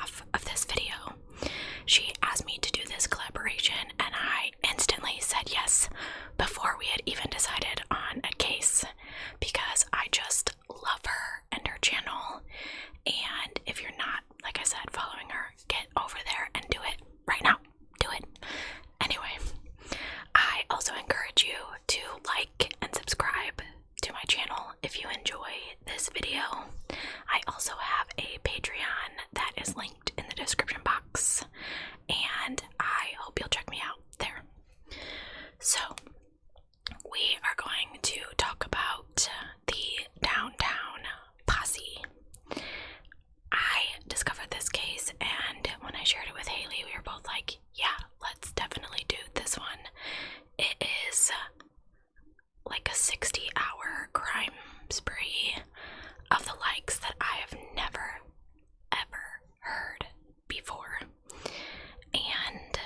half of this video. She asked me to do this collaboration, and I instantly said yes before we had even decided on a case, because I just love her and her channel. And if you're not, like I said, following her, get over there and do it right now. Do it. Anyway, I also encourage you to like and subscribe to my channel if you enjoy this video. I also have a Patreon that is linked in the description box, and I hope you'll check me out there. So, we are going to talk about the downtown posse. I discovered this case, and when I shared it with Haylee, we were both like, yeah, let's definitely do this one. It is like a 60-hour crime spree of the likes that I have never, ever heard before. And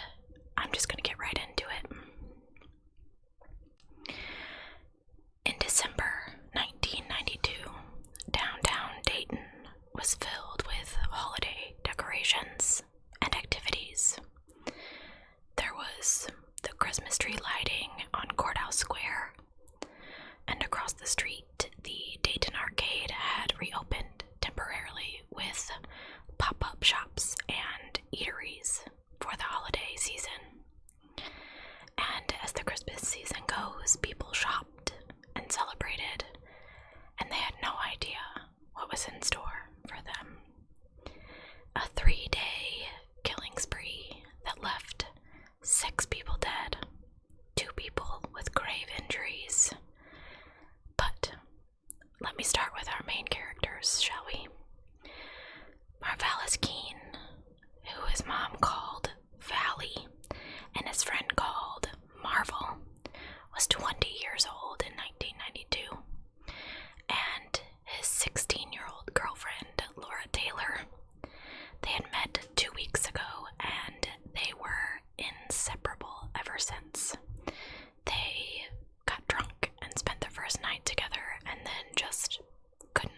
I'm just gonna get right into it. In December 1992, downtown Dayton was filled with holiday decorations and activities. There was the Christmas tree lighting on Courthouse Square, and across the street, the Dayton Arcade had reopened temporarily with pop-up shops and eateries for the holiday season. And as the Christmas season goes, people shopped and celebrated, and they had no idea what was in store for them. A 3-day killing spree that left 6 people dead, 2 people with grave injuries. But let me start with our main characters, shall we? Marvelous Keene, who his mom called Valley and his friend called Marvel, was 20 years old in 1992, and his 16-year-old girlfriend, Laura Taylor, they had met 2 weeks ago, and they were inseparable ever since. They got drunk and spent their first night together, and then just couldn't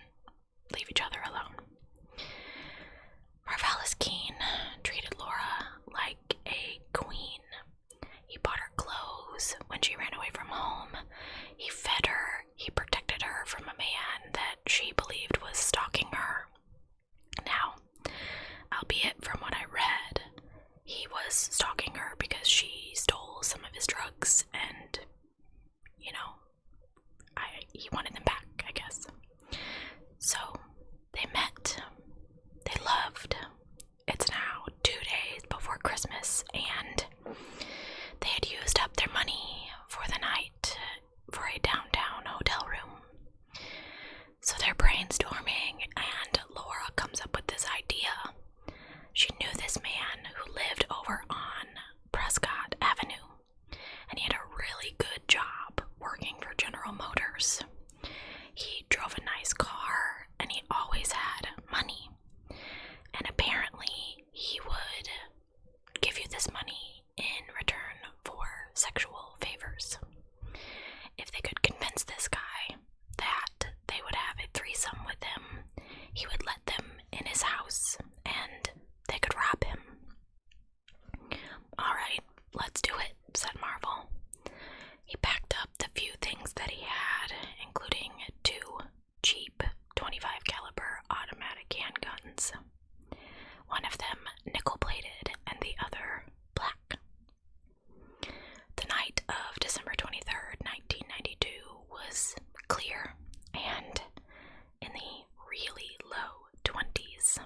leave each other alone. Marvelous Keene treated Laura like a queen. He bought her clothes when she ran away from home. He fed her. He protected her from a man that she believed was stalking her. Now, albeit from what I read, he was stalking her because she stole some of his drugs, and, you know, he wanted them back, I guess. So, they met. They loved. It's now 2 days before Christmas, and they had used up their money for the night for a downtown hotel room. So they're brainstorming, and Laura comes up with this idea. She knew this man who lived over on Prescott Avenue, and he had a really good job working for General Motors. He drove a nice car, and he always had money. And apparently, he would give you this money in return for sexual favors. If they could convince this guy that they would have a threesome with him, he would let them in his house, and they could rob him. "Alright, let's do it," said Marvel. He packed up the few things that he had, including 2 cheap 25 caliber automatic handguns. One of them nickel-plated and the other black. The night of December 23rd, 1992 was clear and in the really low 20s.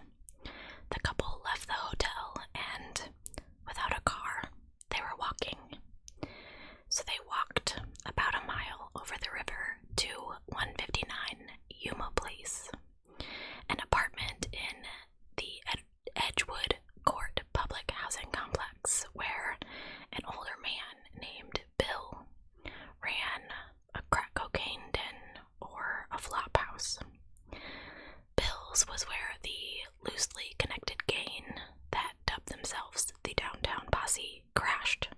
The couple left the hotel, and without a car, they were walking. So they walked about a mile over the river to 159 Yuma Place, an apartment in the Edgewood Court public housing complex where an older man named Bill ran a crack cocaine den or a flop house. Bill's was where the loosely connected gang that dubbed themselves the Downtown Posse crashed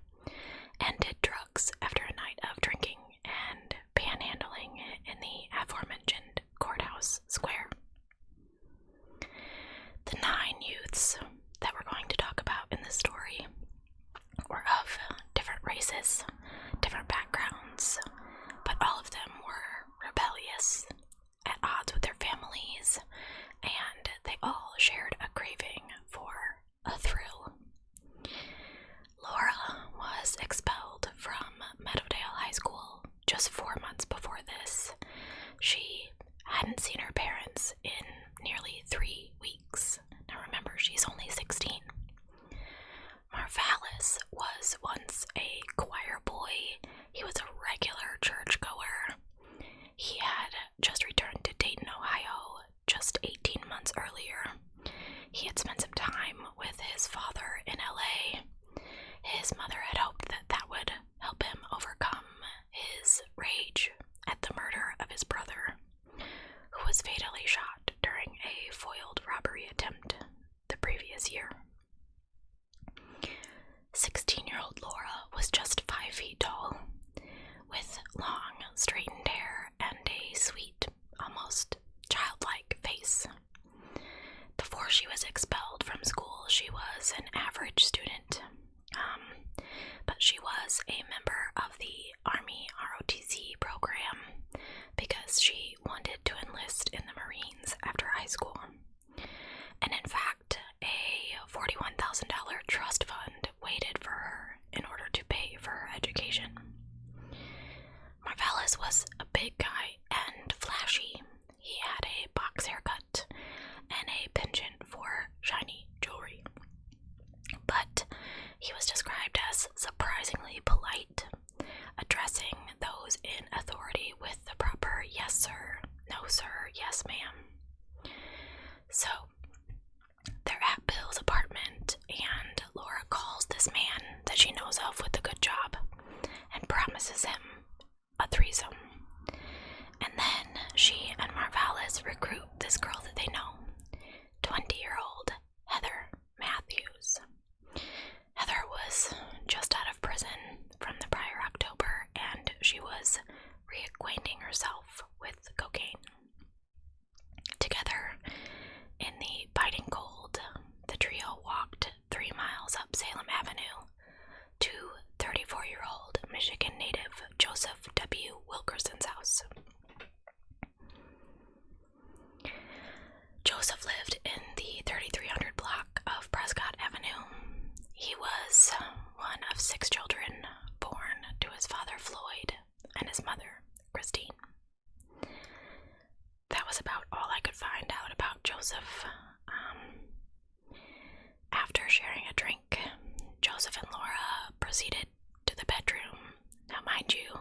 and did drugs after a night of drinking and panhandling in the aforementioned Courthouse Square. The 9 youths only 16. Marvalis was once a choir boy. He was a regular churchgoer. He had just returned to Dayton, Ohio, just 18 months earlier. He had spent some time with his father in LA. His mother had hoped that that would help him overcome his rage at the murder of his brother, who was fatally shot during a foiled robbery attempt the previous year. 16-year-old Laura was just 5 feet tall, with long, straightened hair and a sweet, almost childlike face. Before she was expelled from school, she was an average student, but she was a member of the Army ROTC program because she wanted to enlist in the Marines after high school. And in fact, a $41,000 trust fund waited for her in order to pay for her education. Marvalis was a big guy and flashy. He had a box haircut and a penchant for shiny jewelry. But he was described as surprisingly polite, addressing those in authority with the proper yes sir, no sir, yes ma'am. So, they're at Bill's apartment, and Laura calls this man that she knows of with a good job and promises him a threesome. And then she and Marvalis recruit this girl that they know, 20-year-old Heather Matthews. Heather was just out of prison from the prior October, and she was reacquainting herself with cocaine. Together, in the biting cold, the trio walked 3 miles up Salem Avenue to 34-year-old Michigan native Joseph W. Wilkerson's house. Joseph lived in the 3300 block of Prescott Avenue. He was one of 6 children born to his father Floyd and his mother Christine. That was about all I could find out about Joseph. After sharing a drink, Joseph and Laura proceeded to the bedroom. Now, mind you,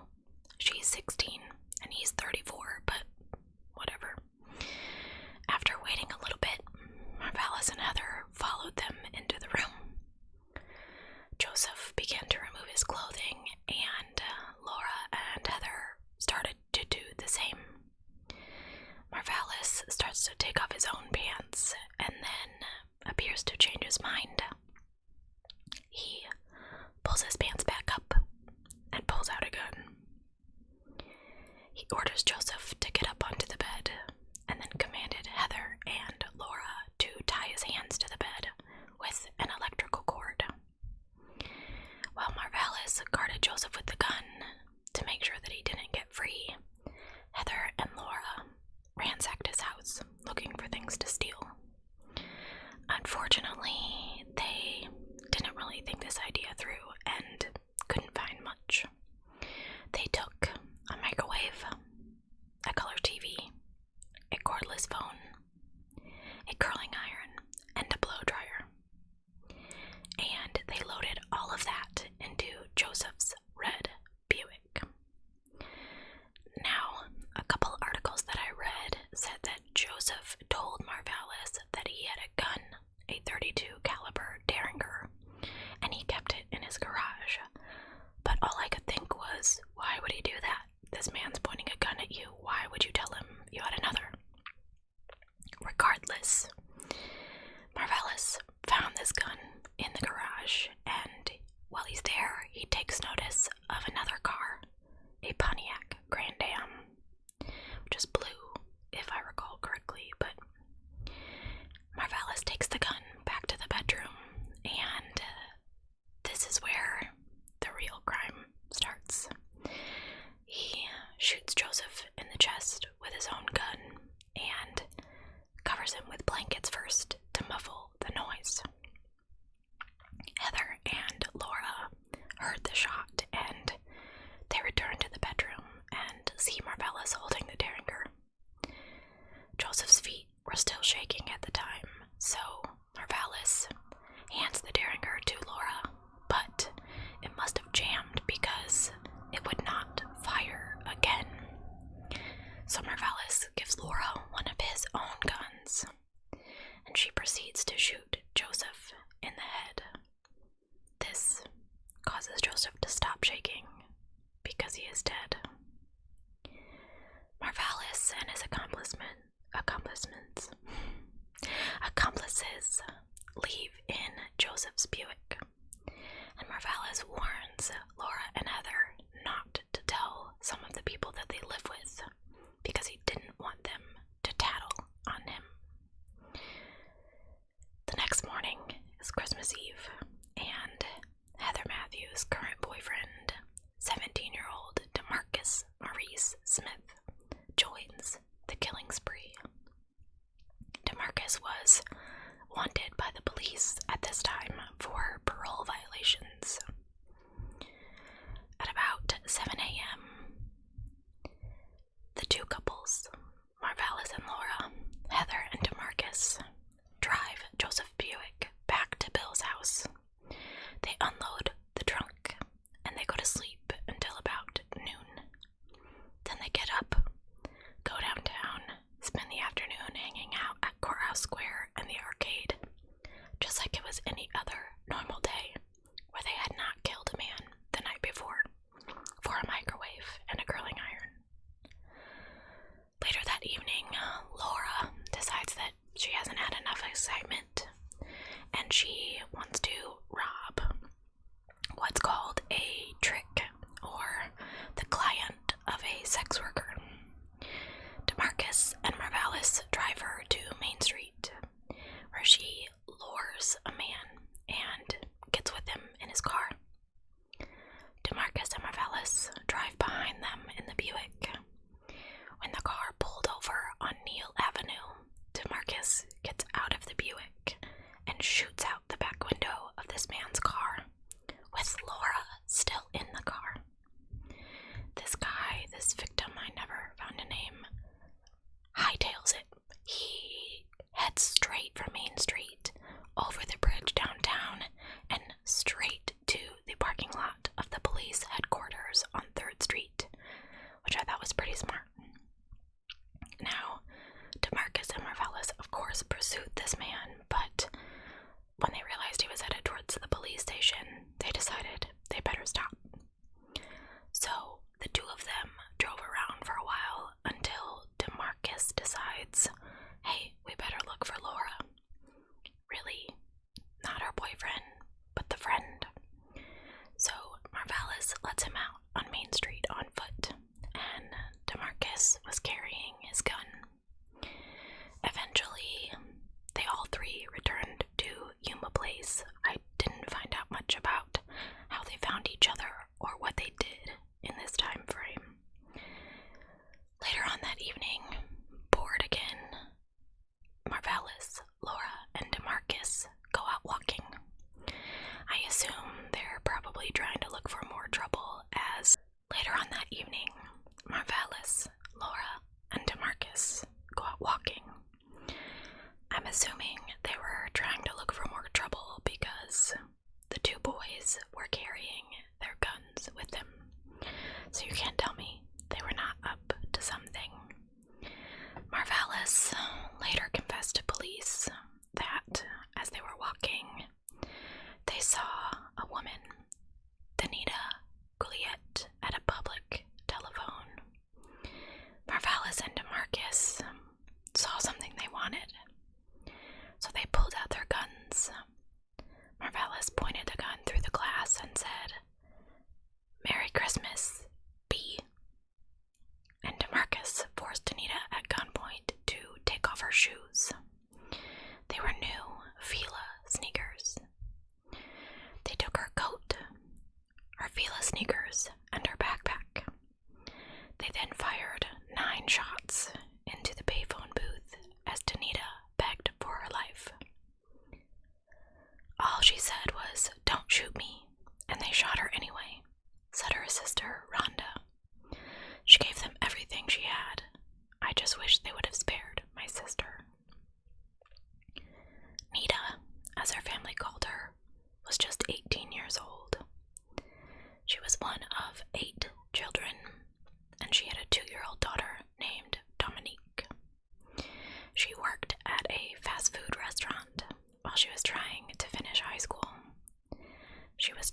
she's 16 and he's 34, but whatever. After waiting a little bit, Marvalis and Heather followed them into the room. Joseph began to remove his clothing, and Laura and Heather started to do the same. Marvalis starts to take off his own pants and then appears to change his mind. He pulls his pants back up and pulls out a gun. He orders Joseph to get up onto the bed and then commanded Heather and Laura to tie his hands to the bed with an electrical cord. While Marvalis guarded Joseph with the gun to make sure that he didn't get free, Heather and Laura ransacked his house looking for things to steal. Unfortunately, they didn't really think this idea through and couldn't find much. They took a microwave, a color TV, a cordless phone, a curling iron, and a blow dryer. And they loaded all of that into Joseph's red Buick. Now, a couple articles that I read said that Joseph told Marvalis that he had a gun, a .32 caliber Derringer, and he kept it in his garage. But all I could think was, why would he do that? This man's pointing a gun at you. Why would you tell him you had another? Regardless, Marvalis found this gun in the garage, and while he's there, he takes notice of another car, a Pontiac Grand Am, which is blue, if I recall correctly, but Marvalis takes the gun back to the bedroom, and this is where the real crime starts. He shoots Joseph in the chest with his own gun and covers him with blankets Marvalis leave in Joseph's Buick, and Marvalis warns Laura and Heather not to tell some of the people that they live with because he didn't want them to tattle on him. The next morning is Christmas Eve, and Heather Matthews' current boyfriend, 17-year-old DeMarcus Maurice Smith, joins the killing spree. DeMarcus was wanted by the police at this time for parole violations. At about 7 a.m., the two couples, Marvalis and Laura, Heather and DeMarcus, drive Joseph Buick back to Bill's house. They unload the trunk and they go to sleep until about noon. Then they get up, go downtown, spend the afternoon hanging out at Courthouse Square and the arcade, just like it was any other normal day where they had not killed a man the night before for a microwave and a curling iron. Later that evening, Laura decides that she hasn't had enough excitement and she wants to rob what's called a trick, or the client of a sex worker. DeMarcus and Marvalis drive her to Main Street, where she lures a man and gets with him in his car. DeMarcus and Marvalis drive behind them in the Buick. When the car pulled over on Neal Avenue, DeMarcus gets out of the Buick and shoots out the back window of this man's car, with Laura still in the car. This guy, this victim, I never found a name, hightails it. He heads straight from Main Street, over the bridge downtown, and straight to the parking lot of the police headquarters on 3rd Street, which I thought was pretty smart. Now, DeMarcus and Marvalis, of course, pursued this man, but when they realized he was headed towards the police station, they decided they better stop. So, the two of them drove around for a while until DeMarcus decides, hey, we better look for Laura. Really, not her boyfriend, but the friend. So, Marvalis lets him out on Main Street on foot, and DeMarcus was carrying his gun. Eventually, they all three returned to Yuma Place. I didn't find out much about how they found each other or what they did in this time frame. Later on that evening, bored again, Marvalis, Laura, and DeMarcus go out walking. I assume they're probably trying to look for more trouble, as later on that evening, Marvalis, Laura, and DeMarcus go out walking. I'm assuming they were trying to look for more trouble because the two boys were carrying their guns with them. So you can't tell me they were not up to something. Marvalis later confessed to police that as they were walking, they saw a woman, Danita, Gliet, at a public telephone. Marvalis and DeMarcus saw something they wanted, so they pulled out their guns. Marvalis pointed the gun through the glass and said, "Merry Christmas, B." And DeMarcus forced Danita at gunpoint to take off her shoes. They were new Fila sneakers. They took her coat, her Fila sneakers, and her backpack. They then fired 9 shots into the payphone booth as Danita begged for her life. All she said was, "Don't shoot me," and they shot her anyway, said her sister, Rhonda. She gave them everything she had. I just wish they would have spared my sister. Nita, as her family called her, was just 18 years old. She was one of 8 children, and she had a 2-year-old daughter named Dominique. She worked at a fast food restaurant while she was trying to finish high school. She was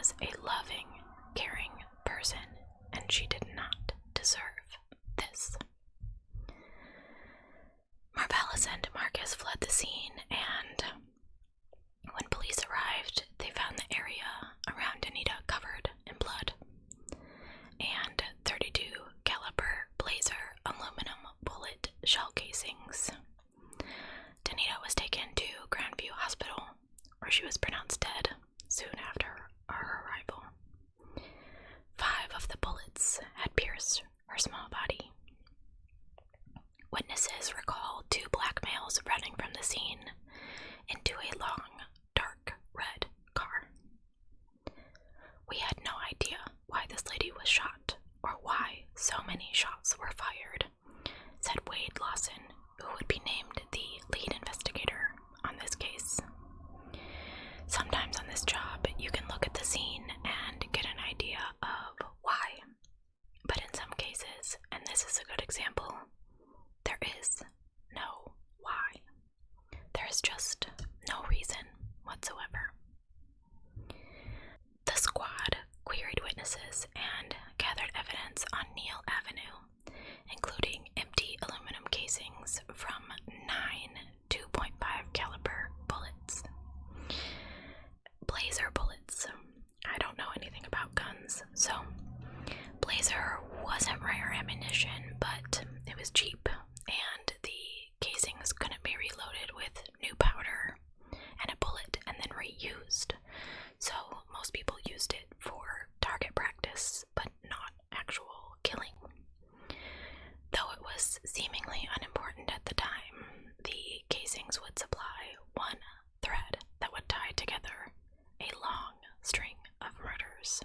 was a loving, caring person, and she did not deserve this. Marvalis and Marcus fled the scene, and when police arrived, they found the area around Danita covered in blood, and 32 caliber Blazer aluminum bullet shell casings. Danita was taken to Grandview Hospital, where she was pronounced dead soon after our arrival. 5 of the bullets had pierced her small body. Witnesses recall 2 black males running from the scene into a long, dark red car. We had no idea why this lady was shot or why so many shots were fired, said Wade Lawson, who would be named the lead investigator on this case. Sometimes on this job, you can look at the scene and get an idea of why. But in some cases, and this is a good example, there is no why. There is just no reason whatsoever. The squad queried witnesses and gathered evidence on Neal Avenue, including empty aluminum casings from 9 2.5 caliber bullets. Blazer bullets. I don't know anything about guns, so Blazer wasn't rare ammunition, but it was cheap, and the casings couldn't be reloaded with new powder and a bullet and then reused. So most people used it for target practice, but not actual killing. Though it was seemingly unimportant at the time, the casings would supply one thread that would tie together a long string of murders.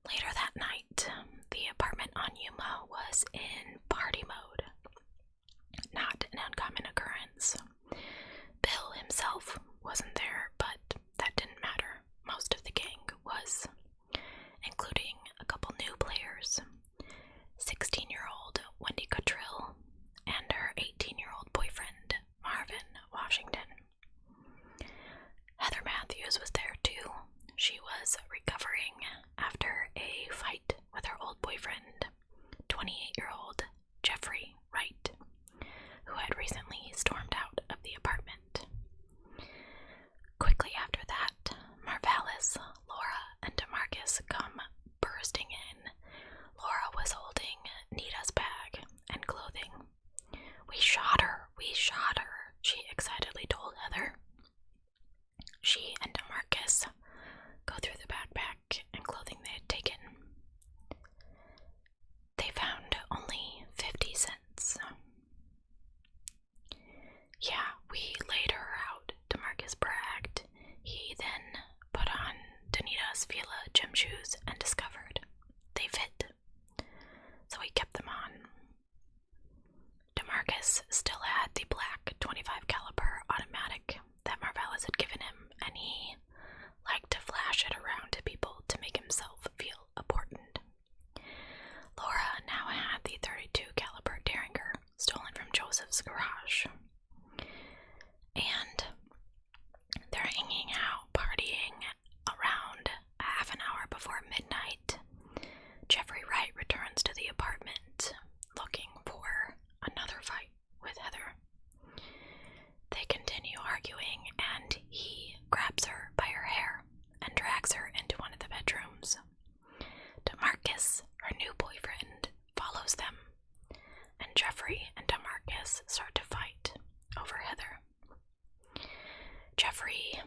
Later that night, the apartment on Yuma was in party mode. Not an uncommon occurrence. Bill himself wasn't there, but that didn't matter. Most of the gang was, including a couple new players, 16-year-old Wendy Cottrell and her 18-year-old boyfriend, Marvin Washington. Heather Matthews was there too. She was recovering after a fight with her old boyfriend, 28-year-old Jeffrey Wright, who had recently stormed out of the apartment. Quickly after that, Marvalis, Laura, and DeMarcus come bursting in. Laura was holding Nita's bag and clothing. We shot her, she excitedly told Heather. She and DeMarcus go through the backpack and clothing they had taken. They found only 50 cents. Yeah, we laid her out, DeMarcus bragged. He then put on Danita's Fila gym shoes and discovered they fit, so he kept them on. DeMarcus still had the black 25 caliber automatic that Marvalis had given him, and he liked to flash it around to people to make himself feel important. Laura now had the 32 caliber Derringer stolen from Joseph's garage. And they're hanging out, partying around a half an hour before midnight. Jeffrey Wright returns to the apartment looking for another fight with Heather. They continue arguing, and he grabs her by her hair and drags her into one of the bedrooms. DeMarcus, her new boyfriend, follows them, and Jeffrey and DeMarcus start to fight over Heather. Jeffrey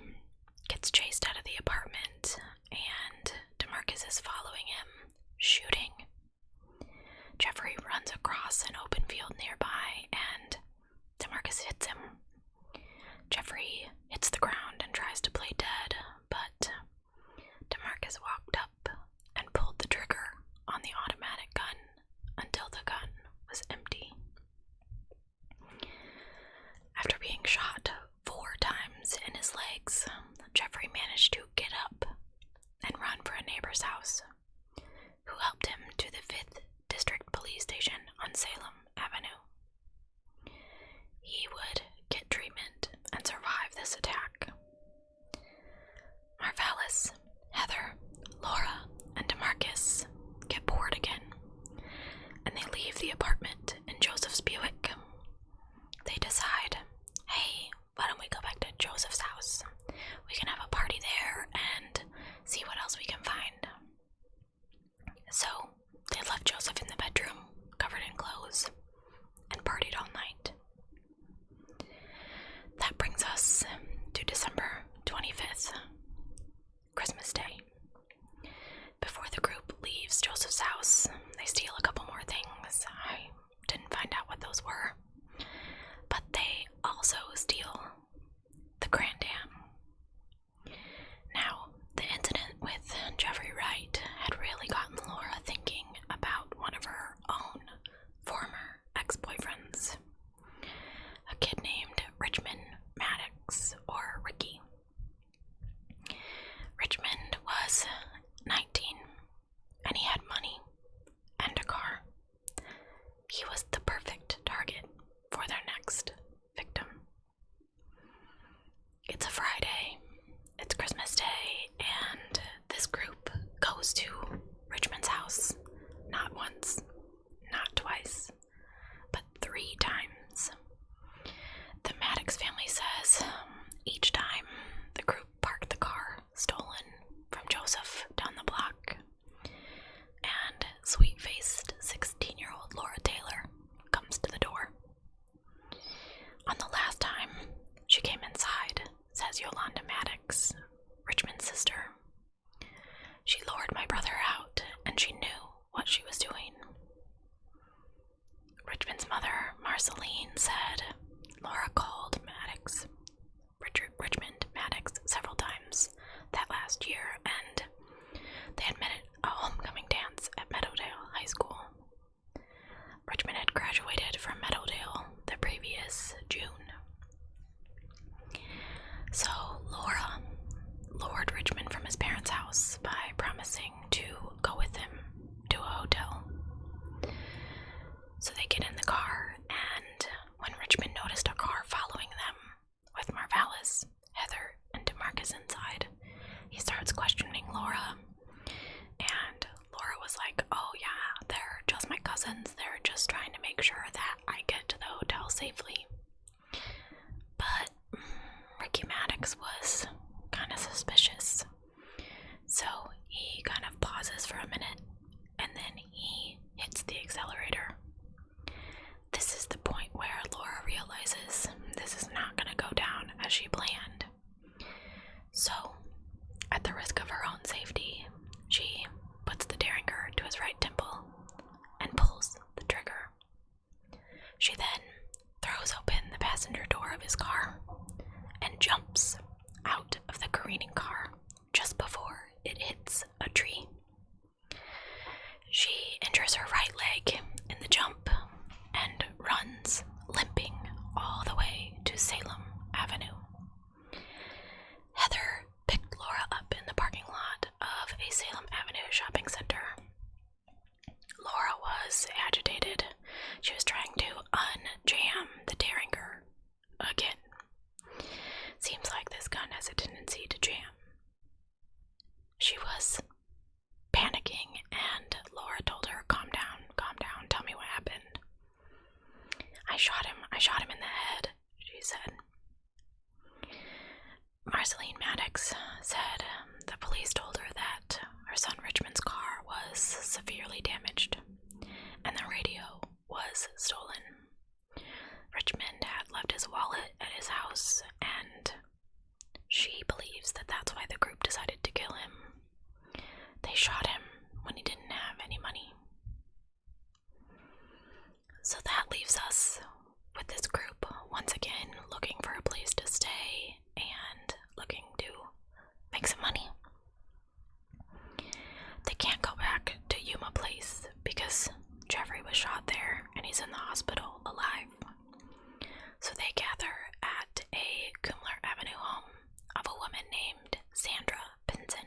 gets chased out of the apartment, and DeMarcus is following him, shooting. Jeffrey runs across an open field nearby, and DeMarcus hits him. Jeffrey hits the ground and tries to play dead, but DeMarcus walked up and pulled the trigger on the automatic gun until the gun was empty. After being shot 4 times in his legs, Jeffrey managed to get up and run for a neighbor's house, who helped him to the 5th District Police Station on Salem Avenue. He would get treatment and survive this attack. Marvalis goes to Richmond's house not once, not twice, but 3 times. The Maddox family says each time the group parked the car stolen from Joseph down the block, and sweet-faced 16-year-old Laura Taylor comes to the door. On the last time she came inside, says Yolanda Maddox, Richmond's sister, she lured my brother out, and she knew what she was doing. Richmond's mother, Marceline, said Laura called Richmond Maddox several times that last year, and they had met at a homecoming dance at Meadowdale High School. Richmond had graduated from Meadowdale the previous June. So Laura lured Richmond from his parents' house by promising to go with him to a hotel. So they get in the car, and when Richmond noticed a car following them with Marvalis, Heather, and DeMarcus inside, he starts questioning Laura, and Laura was like, oh yeah, they're just my cousins, they're just trying to make sure that I get to the hotel safely. But Ricky Maddox was kind of suspicious, so he kind of pauses for a minute, and then he hits the accelerator. This is the point where Laura realizes this is not going to go down as she planned. So, at the risk of her own safety, she puts the Derringer to his right temple and pulls the trigger. She then throws open the passenger door of his car and jumps out of the careening car just before it hits a tree. She injures her right leg in the jump and runs, limping all the way to Salem Avenue. Heather picked Laura up in the parking lot of a Salem Avenue shopping center. Laura was agitated. She was trying to unjam the Derringer again. Seems like this gun has a tendency to jam. She was panicking, and Laura told her, calm down, tell me what happened. I shot him in the head, she said. Marceline Maddox said the police told her that her son Richmond's car was severely damaged, and the radio was stolen. Richmond had left his wallet at his house, and she believes that that's why the group decided to kill him. They shot him when he didn't have any money. So that leaves us with this group once again looking for a place to stay and looking to make some money. They can't go back to Yuma Place because Jeffrey was shot there and he's in the hospital alive. So they gather at a Kumler Avenue home of a woman named Sandra Pinson.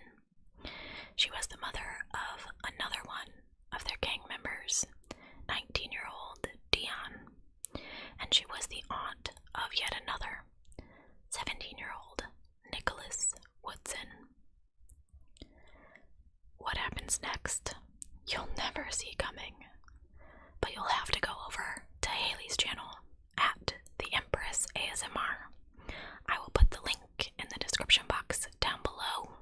She was the mother of another one of their gang members, 19-year-old Dion, and she was the aunt of yet another, 17-year-old Nicholas Woodson. What happens next, you'll never see coming, but you'll have to go over to Haylee's channel at the Empress ASMR. I will put the link in the description box down below.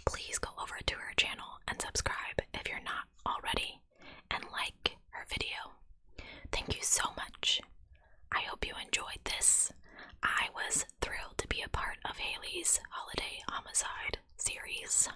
Please go over to her channel and subscribe if you're not already, and like her video. Thank you so much. I hope you enjoyed this. I was thrilled to be a part of Haylee's Holiday Homicide series.